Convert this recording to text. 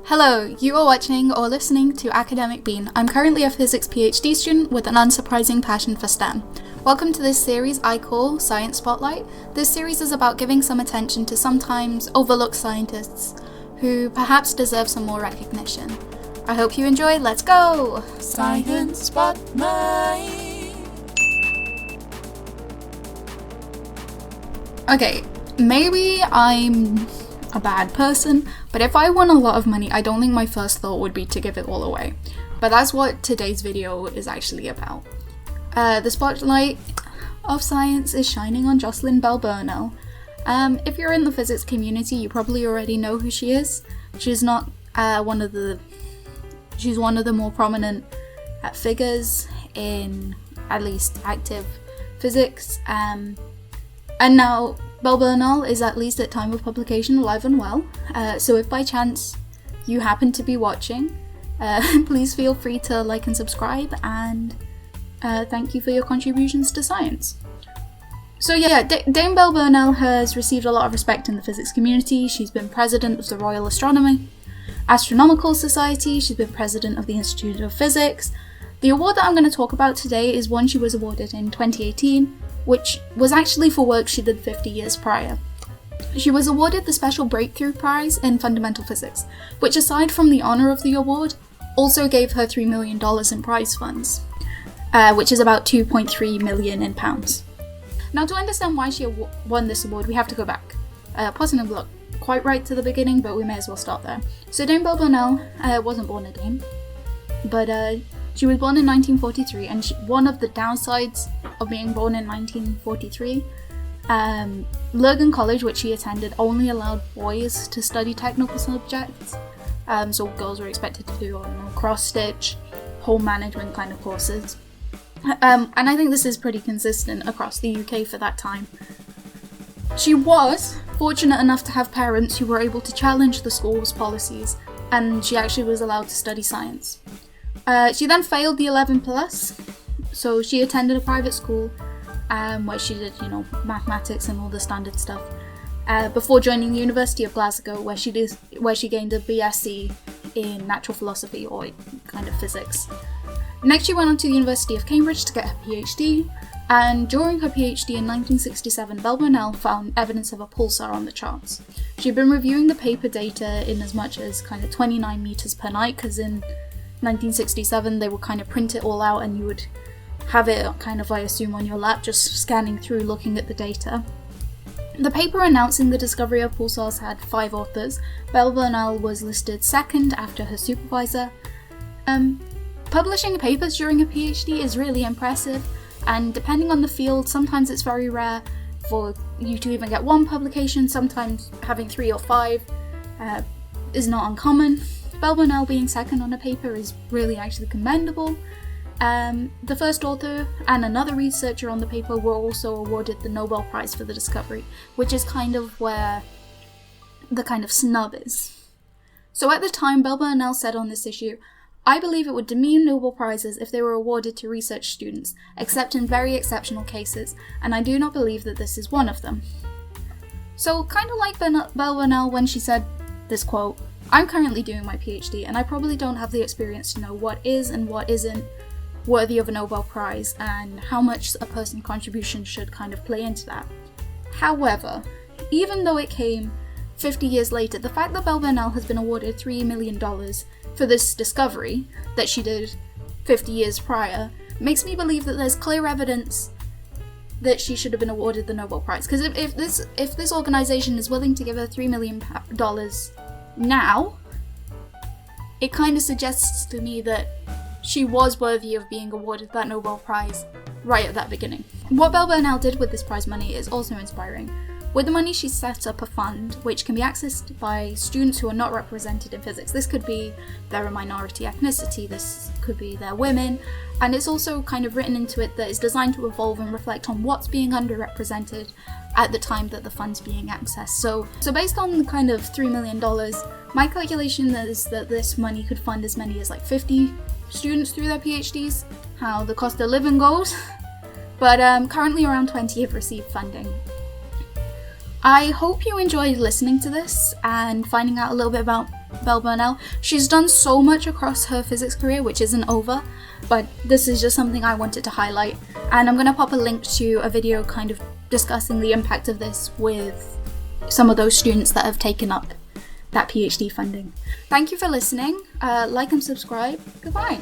Hello, you are watching or listening to Academic Bean. I'm currently a physics PhD student with an unsurprising passion for STEM. Welcome to this series I call Science Spotlight. This series is about giving some attention to sometimes overlooked scientists who perhaps deserve some more recognition. I hope you enjoy. Let's go! Science Spotlight. Okay, maybe I'm a bad person, but if I won a lot of money, I don't think my first thought would be to give it all away. But that's what today's video is actually about. The spotlight of science is shining on Jocelyn Bell Burnell. If you're in the physics community, you probably already know who she is. She's not she's one of the more prominent figures in at least active physics. And now Bell Burnell is, at least at time of publication, alive and well. So if by chance you happen to be watching, please feel free to like and subscribe, and thank you for your contributions to science. So yeah, Dame Bell Burnell has received a lot of respect in the physics community. She's been president of the Royal Astronomical Society, she's been president of the Institute of Physics. The award that I'm going to talk about today is one she was awarded in 2018, which was actually for work she did 50 years prior. She was awarded the Special Breakthrough Prize in Fundamental Physics, which, aside from the honour of the award, also gave her $3 million in prize funds, which is about 2.3 million in pounds. Now, to understand why she won this award, we have to go back. Possibly not quite right to the beginning, but we may as well start there. So Dame Bell Burnell wasn't born a dame, but she was born in 1943, and one of the downsides of being born in 1943, Lurgan College, which she attended, only allowed boys to study technical subjects. So girls were expected to do cross-stitch, home management kind of courses. And I think this is pretty consistent across the UK for that time. She was fortunate enough to have parents who were able to challenge the school's policies, and she actually was allowed to study science. She then failed the 11+, so she attended a private school where she did, mathematics and all the standard stuff, before joining the University of Glasgow, where she gained a BSc in natural philosophy, or kind of physics. Next, she went on to the University of Cambridge to get her PhD, and during her PhD in 1967, Bell Burnell found evidence of a pulsar on the charts. She'd been reviewing the paper data in as much as kind of 29 meters per night, because in 1967 they would kind of print it all out and you would have it kind of, I assume, on your lap, just scanning through, looking at the data. The paper announcing the discovery of pulsars had 5 authors. Bell Burnell was listed second after her supervisor. Publishing papers during a PhD is really impressive, and depending on the field, sometimes it's very rare for you to even get one publication. Sometimes having 3 or 5 is not uncommon. Bell Burnell being second on a paper is really actually commendable. The first author and another researcher on the paper were also awarded the Nobel Prize for the discovery, which is kind of where the kind of snub is. So at the time, Bell Burnell said on this issue, "I believe it would demean Nobel Prizes if they were awarded to research students, except in very exceptional cases, and I do not believe that this is one of them." So kind of like Bell Burnell when she said this quote, "I'm currently doing my PhD, and I probably don't have the experience to know what is and what isn't worthy of a Nobel Prize, and how much a person's contribution should kind of play into that." However, even though it came 50 years later, the fact that Bell Burnell has been awarded $3 million for this discovery that she did 50 years prior makes me believe that there's clear evidence that she should have been awarded the Nobel Prize. Because if this organization is willing to give her $3 million now, it kind of suggests to me that she was worthy of being awarded that Nobel Prize right at that beginning. What Bell Burnell did with this prize money is also inspiring. With the money, she set up a fund which can be accessed by students who are not represented in physics. This could be they're a minority ethnicity, this could be they're women, and it's also kind of written into it that it's designed to evolve and reflect on what's being underrepresented at the time that the fund's being accessed. So based on the kind of $3 million, my calculation is that this money could fund as many as like 50 students through their PhDs, how the cost of living goes, but currently around 20 have received funding. I hope you enjoyed listening to this and finding out a little bit about Bell Burnell. She's done so much across her physics career, which isn't over, but this is just something I wanted to highlight. And I'm going to pop a link to a video kind of discussing the impact of this with some of those students that have taken up that PhD funding. Thank you for listening. Like and subscribe. Goodbye.